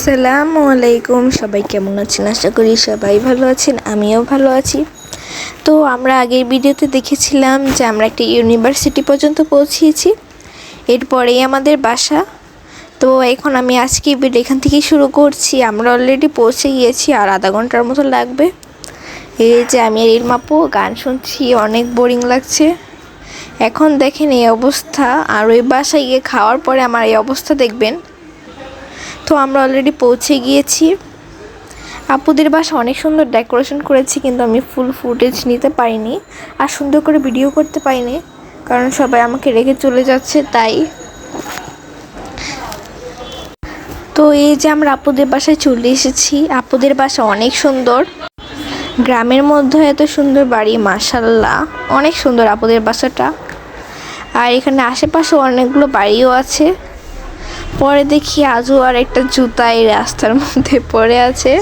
আসসালামু আলাইকুম। সবাই কেমন আছেন? আশা করি সবাই ভালো আছেন, আমিও ভালো আছি। তো আমরা আগের ভিডিওতে দেখেছিলাম যে আমরা একটা ইউনিভার্সিটি পর্যন্ত পৌঁছিয়েছি, এরপরেই আমাদের বাসা। তো এখন আমি আজকে ভিডিও এখান থেকেই শুরু করছি। আমরা অলরেডি পৌঁছে গিয়েছি, আর আধা ঘন্টার মতো লাগবে। এই যে আমি আর ইলমাপু গান শুনছি, অনেক বোরিং লাগছে। এখন দেখেন এই অবস্থা, আর ওই বাসায় গিয়ে খাওয়ার পরে আমার এই অবস্থা দেখবেন। তো আমরা অলরেডি পৌঁছে গিয়েছি। আপুদের বাসা অনেক সুন্দর ডেকোরেশন করেছি, কিন্তু আমি ফুল ফুটেজ নিতে পারিনি আর সুন্দর করে ভিডিও করতে পারিনি, কারণ সবাই আমাকে রেখে চলে যাচ্ছে তাই। তো এই যে আমরা আপুদের বাসায় চলে এসেছি। আপুদের বাসা অনেক সুন্দর, গ্রামের মধ্যে এত সুন্দর বাড়ি, মাশাআল্লাহ অনেক সুন্দর আপুদের বাসাটা। আর এখানে আশেপাশে অনেকগুলো বাড়িও আছে। পরে দেখি আজও আর একটা জুতা এই রাস্তার মধ্যে পড়ে আছে।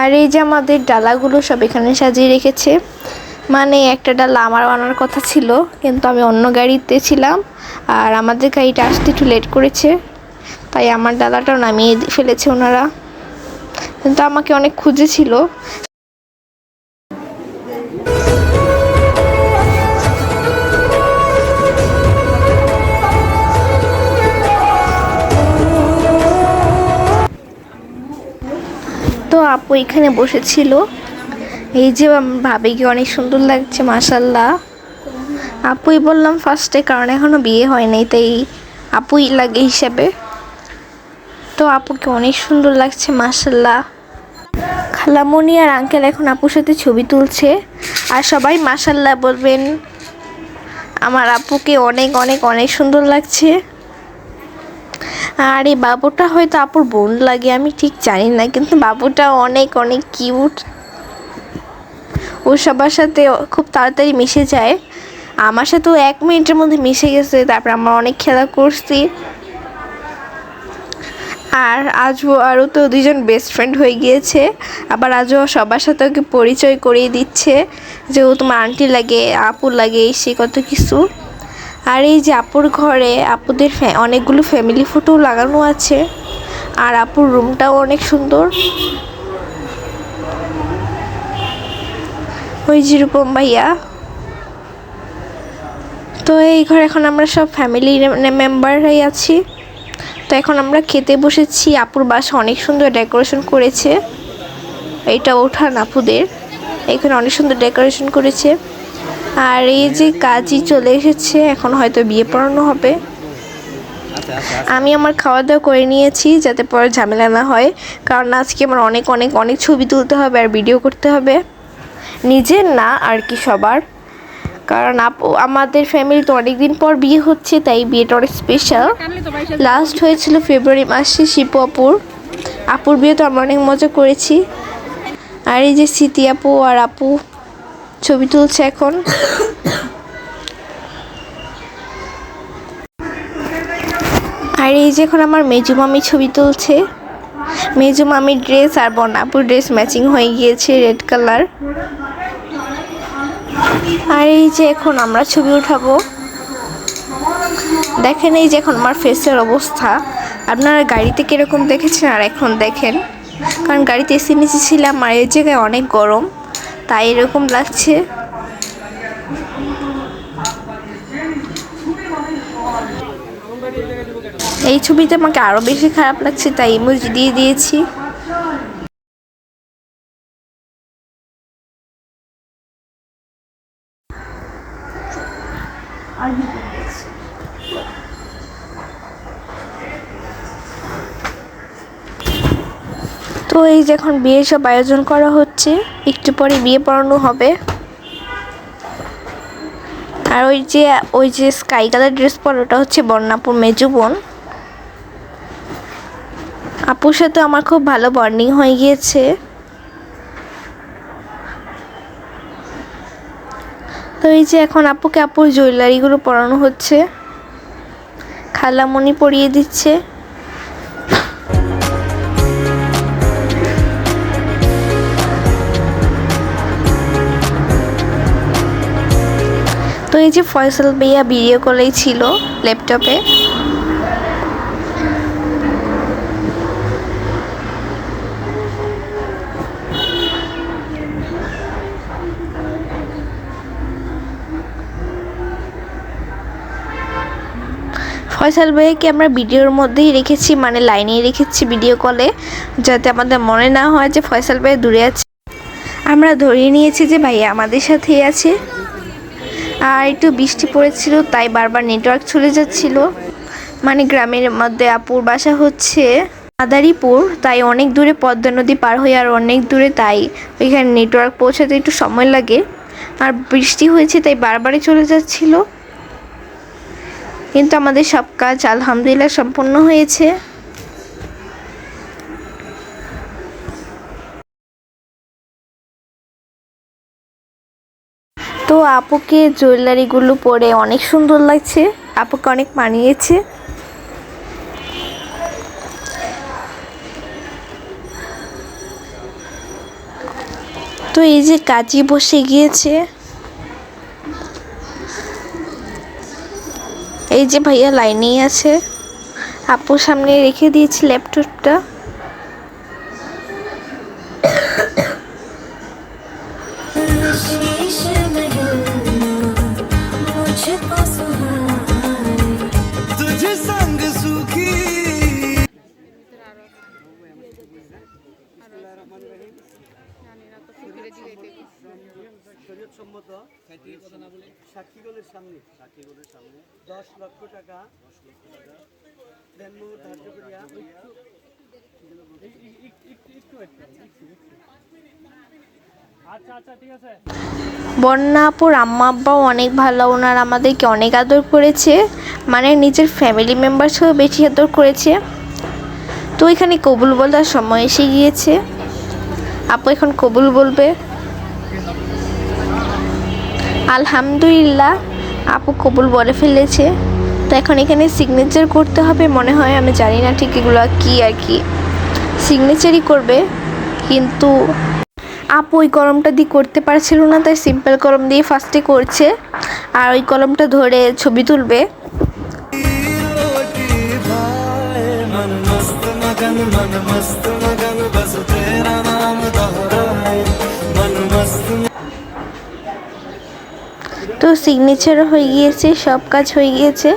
আর এই যে আমাদের ডালাগুলো সব এখানে সাজিয়ে রেখেছে। মানে একটা ডালা আমার আনার কথা ছিল, কিন্তু আমি অন্য গাড়িতে ছিলাম, আর আমাদের গাড়িটা আসতে একটু লেট করেছে, তাই আমার ডালাটাও নামিয়ে ফেলেছে ওনারা। কিন্তু আমাকে অনেক খুঁজেছিল। তো আপু এখানে বসেছিল। এই যে ভাবিকে অনেক সুন্দর লাগছে, মাশাআল্লাহ। আপুই বললাম ফার্স্টে, কারণ এখনো বিয়ে হয় নাই, তাই আপুই লাগে হিসাবে। তো আপুকে অনেক সুন্দর লাগছে, মাশাআল্লাহ। খালামণি আর আঙ্কেল এখন আপুর সাথে ছবি তুলছে, আর সবাই মাশাআল্লাহ বলবেন। আমার আপুকে অনেক অনেক অনেক সুন্দর লাগছে। আর এই বাবুটা হয়তো আপুর বোন লাগে, আমি ঠিক জানি না, কিন্তু বাবুটা অনেক অনেক কিউট। ও সবার সাথে খুব তাড়াতাড়ি মিশে যায়। আমার সাথেও 1 মিনিটের মধ্যে মিশে গেছে। তারপর আমরা অনেক খেলা করছি। আর আজও আরও তো 2জন বেস্ট ফ্রেন্ড হয়ে গিয়েছে। আবার আজও সবার সাথে ওকে পরিচয় করিয়ে দিচ্ছে যে ও তোমার আন্টি লাগে, আপু লাগে, সে কত কিছু। আর এই যে আপুর ঘরে আপুদের অনেকগুলো ফ্যামিলি ফটো লাগানো আছে। আর আপুর রুমটাও অনেক সুন্দর। ওই যে রূপম ভাইয়া। তো এই ঘরে এখন আমরা সব ফ্যামিলি মেম্বাররাই আছি। তো এখন আমরা খেতে বসেছি। আপুর বাসা অনেক সুন্দর ডেকোরেশন করেছে। এইটা ওঠান আপুদের, এখানে অনেক সুন্দর ডেকোরেশন করেছে। আর এই যে কাজই চলে এসেছে, এখন হয়তো বিয়ে পড়ানো হবে। আমি আমার খাওয়া দাওয়া করে নিয়েছি, যাতে পরে ঝামেলা না হয়, কারণ আজকে আমার অনেক অনেক অনেক ছবি তুলতে হবে আর ভিডিও করতে হবে। নিজের না আর কি, সবার। কারণ আমাদের ফ্যামিলি তো অনেকদিন পর বিয়ে হচ্ছে, তাই বিয়েটা অনেক স্পেশাল। লাস্ট হয়েছিল ফেব্রুয়ারি মাসে শিপু আপুর বিয়ে। তো আমরা অনেক মজা করেছি। আর এই যে স্মৃতি আপু আর আপু ছবি তুলছে এখন। আর এই যে এখন আমার মেজু মামি ছবি তুলছে। মেজু মামির ড্রেস আর বনাপুর ড্রেস ম্যাচিং হয়ে গিয়েছে, রেড কালার। আর এই যে এখন আমরা ছবি উঠাবো। দেখেন এই যে এখন আমার ফেসের অবস্থা। আপনারা গাড়িতে কিরকম দেখেছেন আর এখন দেখেন, কারণ গাড়িতে এসি নিচে ছিলাম, আর এই জায়গায় অনেক গরম, তাই এরকম লাগছে। এই ছবিতে আমাকে আরো বেশি খারাপ লাগছে, তাই ইমোজি দিয়ে দিয়েছি। তো এই যে এখন বিয়ের সব আয়োজন করা হচ্ছে, একটু পরে বিয়ে পড়ানো হবে। আর ওই যে স্কাই কালার ড্রেস পরে, ওটা হচ্ছে বন্যাপুর মেজু বোন। আপুর সাথে আমার খুব ভালো বন্ডিং হয়ে গিয়েছে। তো এই যে এখন আপুকে আপুর জুয়েলারিগুলো পরানো হচ্ছে, খালামণি পরিয়ে দিচ্ছে। তো এই যে ফয়সাল ভাইয়া ভিডিও কলেই ছিল ল্যাপটপে। ফয়সাল ভাইকে আমরা ভিডিওর মধ্যেই রেখেছি, মানে লাইনেই রেখেছি ভিডিও কলে, যাতে আমাদের মনে না হয় যে ফয়সাল ভাই দূরে আছে। আমরা ধরিয়ে নিয়েছি যে ভাইয়া আমাদের সাথেই আছে। আর একটু বৃষ্টি পড়েছিল, তাই বারবার নেটওয়ার্ক চলে যাচ্ছিল। মানে গ্রামের মধ্যে আপুর বাসা হচ্ছে মাদারীপুর, তাই অনেক দূরে, পদ্মা নদী পার হয়ে আর অনেক দূরে, তাই ওইখানে নেটওয়ার্ক পৌঁছাতে একটু সময় লাগে। আর বৃষ্টি হয়েছে তাই বারবারই চলে যাচ্ছিল, কিন্তু আমাদের সব কাজ আলহামদুলিল্লাহ সম্পন্ন হয়েছে। তো আপুকে জুয়েলারিগুলো পরে অনেক সুন্দর লাগছে, আপুকে অনেক মানিয়েছে। তো এই যে কাজী বসে গিয়েছে, এই যে ভাইয়া লাইনেই আছে, আপুর সামনে রেখে দিয়েছি ল্যাপটপটা। সম্মত সাক্ষীগণের সামনে 10 লক্ষ টাকা ধার্য করিয়া বন্যা আপুর আম্মা আব্বাও অনেক ভালো, ওনারা আমাদেরকে অনেক আদর করেছে, মানে নিজের ফ্যামিলি মেম্বারসও বেশি আদর করেছে। তো এখানে কবুল বলার সময় এসে গিয়েছে, আপু এখন কবুল বলবে। আলহামদুলিল্লাহ আপু কবুল বলে ফেলেছে। তো এখন এখানে সিগনেচার করতে হবে মনে হয়, আমি জানি না ঠিক এগুলো কি আর কি, সিগনেচারই করবে। কিন্তু আপু ওই কলমটা দিয়ে করতে পারছিল না, তাই সিম্পল কলম দিয়ে ফার্স্টে করছে, আর ওই কলমটা ধরে ছবি তুলবে। তো সিগনেচারও হয়ে গিয়েছে, সব কাজ হয়ে গিয়েছে,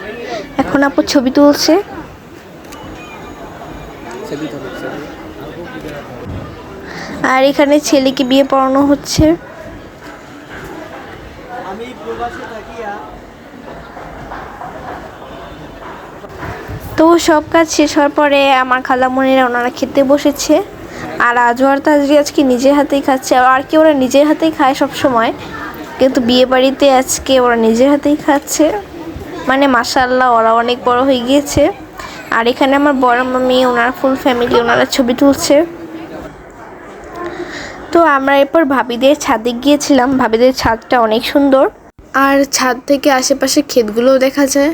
এখন আপু ছবি তুলছে। আর এখানে ছেলেকে বিয়ে পড়ানো হচ্ছে। আমি প্রবাসে থাকিয়া তো সব কাজ শেষ হওয়ার পরে আমার খালামণিরা ওনারা খেতে বসেছে, আর আজওয়ার তাজরি আজকে নিজের হাতেই খাচ্ছে। আর কি ওরা নিজের হাতেই খায় সব সময়, কিন্তু বিয়ে বাড়িতে আজকে ওরা নিজের হাতেই খাচ্ছে, মানে মাশাআল্লাহ ওরা অনেক বড় হয়ে গিয়েছে। আর এখানে আমার বড় মামি, ওনারা ফুল ফ্যামিলি, ওনারা ছবি তুলছে। তো আমরা এরপর ভাবিদের ছাদে গিয়েছিলাম, ভাবিদের ছাদটা অনেক সুন্দর, আর ছাদ থেকে আশেপাশে ক্ষেতগুলোও দেখা যায়।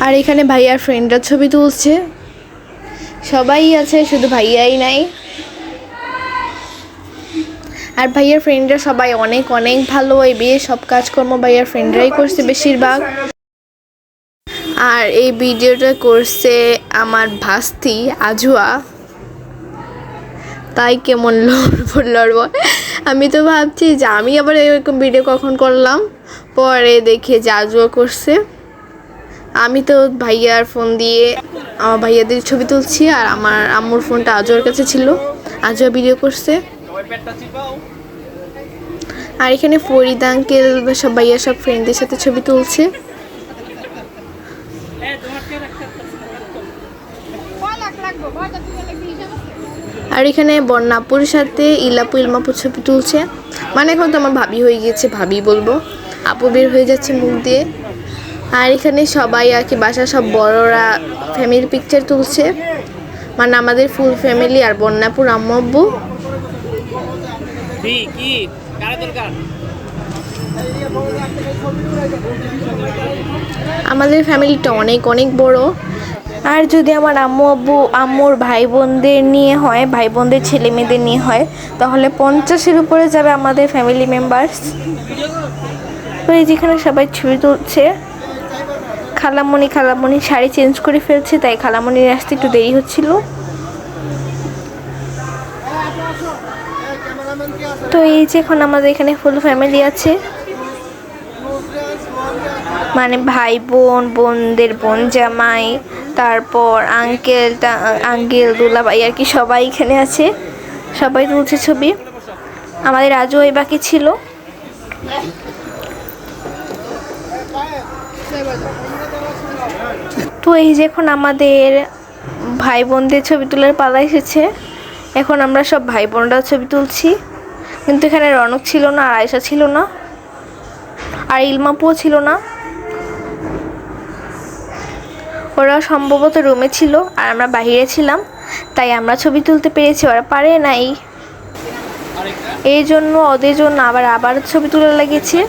আর এখানে ভাইয়ার ফ্রেন্ডরা ছবি তুলছে, সবাই আছে, শুধু ভাইয়াই নাই। আর ভাইয়ার ফ্রেন্ডরা সবাই অনেক অনেক ভালো, এই বিয়ে সব কাজকর্ম ভাইয়ার ফ্রেন্ডরাই করছে বেশিরভাগ। আর এই ভিডিওটা করছে আমার ভাস্তি আজুয়া, তাই কেমন লড়ব। আমি তো ভাবছি যে আমি আবার এরকম ভিডিও কখন করলাম, পরে দেখে যে আজুয়া করছে। আমি তো ভাইয়ার ফোন দিয়ে আমার ভাইয়াদের ছবি তুলছি, আর আমার আম্মুর ফোনটা আজুয়ার কাছে ছিল, আজুয়া ভিডিও করছে। আর এখানে ফরিদ আঙ্কেল সব ভাইয়া সব ফ্রেন্ডদের সাথে ছবি তুলছে। আর এখানে বন্যাপুর সাথে ইলাপু ইলমাপুর ছবি তুলছে, মানে এখন তো আমার ভাবি হয়ে গিয়েছে, ভাবি বলবো, আপু বের হয়ে যাচ্ছে মুখ দিয়ে। আর এখানে সবাই আর কি বাসার সব বড়রা ফ্যামিলি পিকচার তুলছে, মানে আমাদের ফুল ফ্যামিলি আর বন্যাপুর আম্মু আব্বু। আমাদের ফ্যামিলিটা অনেক অনেক বড়। আর যদি আমার আম্মু আব্বু আম্মুর ভাই বোনদের নিয়ে হয়, ভাই বোনদের ছেলে মেয়েদের নিয়ে হয়, তাহলে 50-এর উপরে যাবে আমাদের ফ্যামিলি মেম্বার্স। তো এই যেখানে সবাই ছবি তুলছে। খালামণি শাড়ি চেঞ্জ করে ফেলছে, তাই খালামণির আসতে একটু দেরি হচ্ছিল। তো এই যে এখন আমাদের এখানে ফুল ফ্যামিলি আছে। মানে ভাই বোন, বোনদের বোন জামাই, তারপর আঙ্কেল দুলাভাই আর কি সবাই এখানে আছে, সবাই তুলছে ছবি। আমাদের আজও এই বাকি ছিল। তো এই যে এখন আমাদের ভাই বোনদের ছবি তোলার পালা এসেছে। এখন আমরা সব ভাই বোনরা ছবি তুলছি, কিন্তু এখানে রনক ছিল না, আর আয়েশা ছিল না, আর ইলমাপুও ছিল না। ওরা সম্ভবত রুমে ছিল আর আমরা বাইরে ছিলাম, তাই আমরা ছবি তুলতে পেরেছি, ওরা পারে নাই। এই জন্য ওদের জন্য আবার ছবি তোলা লেগেছে।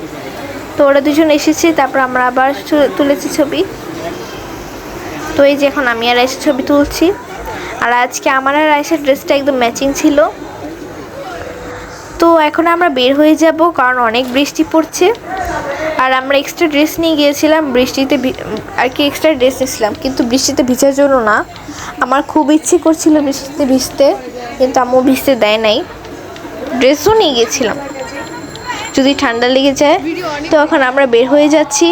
তো ওরা দুজন এসেছে, তারপর আমরা আবার তুলেছি ছবি। তো এই যে এখন আমি আর আয়েশা ছবি তুলছি। আর আজকে আমার আর আয়েশার ড্রেসটা একদম ম্যাচিং ছিল। তো এখন আমরা বের হয়ে যাব, কারণ অনেক বৃষ্টি পড়ছে। আর আমরা এক্সট্রা ড্রেস নিয়ে গিয়েছিলাম বৃষ্টিতে, আর কি এক্সট্রা ড্রেস নিয়েছিলাম, কিন্তু বৃষ্টিতে ভিজার জন্য না। আমার খুব ইচ্ছে করছিল বৃষ্টিতে ভিজতে, কিন্তু আম্মু ভিজতে দেয় নাই। ড্রেসও নিয়ে গিয়েছিলাম যদি ঠান্ডা লেগে যায়। তো এখন আমরা বের হয়ে যাচ্ছি।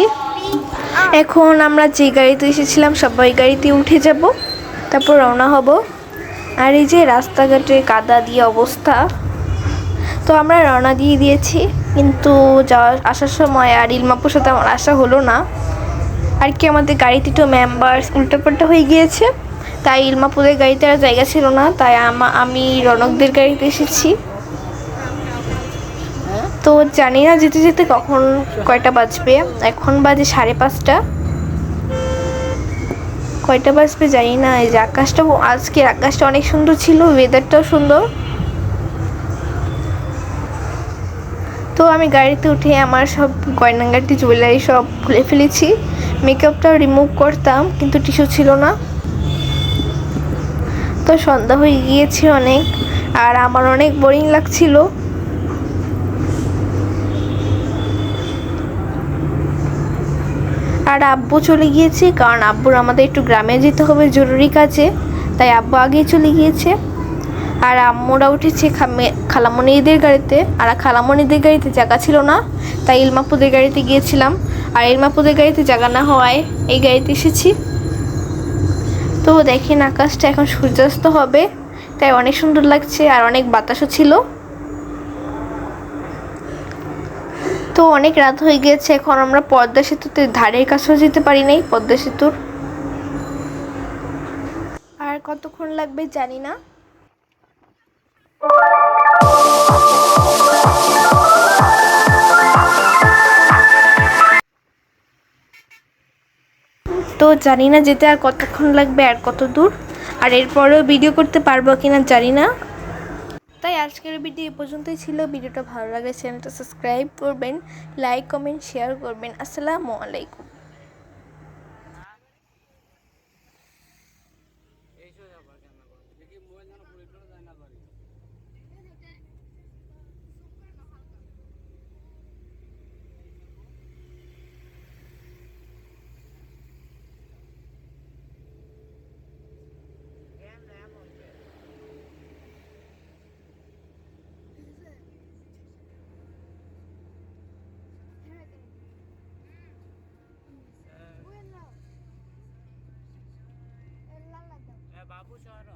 এখন আমরা যে গাড়িতে এসেছিলাম সবাই গাড়িতে উঠে যাব, তারপর রওনা হব। আর এই যে রাস্তাঘাটে কাদা দিয়ে অবস্থা। তো আমরা রওনা দিয়ে দিয়েছি, কিন্তু আসার সময় আর ইলমাপুর সাথে আমার আসা হলো না। আর কি আমাদের গাড়িতে তো মেম্বার উল্টাপাল্টা হয়ে গিয়েছে, তাই ইলমাপুরের গাড়িতে আর জায়গা ছিল না, তাই আমি রনকদের গাড়িতে এসেছি। তো জানি না যেতে যেতে কখন কয়টা বাজবে। এখন বাজে 5:30। কয়টা বাজবে জানি না। এই যে আজকের আকাশটা অনেক সুন্দর ছিল, ওয়েদারটাও সুন্দর। তো আমি গাড়িতে উঠে আমার সব গয়নাগাটি জুয়েলারি সব খুলে ফেলেছি। মেকআপটাও রিমুভ করতাম, কিন্তু টিস্যু ছিল না। তো সন্ধ্যা হয়ে গিয়েছে অনেক, আর আমার অনেক বোরিং লাগছিল। আর আব্বু চলে গিয়েছে, কারণ আব্বুর আমাদের একটু গ্রামে যেতে হবে জরুরি কাজে, তাই আব্বু আগেই চলে গিয়েছে। আর আম্মুরা উঠেছে খালামণিদের গাড়িতে, আর খালামণিদের গাড়িতে জায়গা ছিল না, তাই ইলমাপুদের গাড়িতে গিয়েছিলাম। আর ইলমাপুদের গাড়িতে জায়গা না হওয়ায় এই গাড়িতে এসেছি। তো দেখেন আকাশটা এখন সূর্যাস্ত হবে, তাই অনেক সুন্দর লাগছে, আর অনেক বাতাসও ছিল। তো অনেক রাত হয়ে গিয়েছে, এখন আমরা পদ্মা সেতুতে ধারের কাছেও যেতে পারি নাই, পদ্মা সেতুর। আর কতক্ষণ লাগবে জানি না। তো জানি না যেতে আর কতক্ষণ লাগবে, আর কত দূর, আর এরপরেও ভিডিও করতে পারবো কিনা জানি না। তাই আজকের ভিডিও এ পর্যন্তই ছিল। ভিডিওটা ভালো লাগলে চ্যানেলটা সাবস্ক্রাইব করবেন, লাইক কমেন্ট শেয়ার করবেন। আসসালামু আলাইকুম। বাবু শহর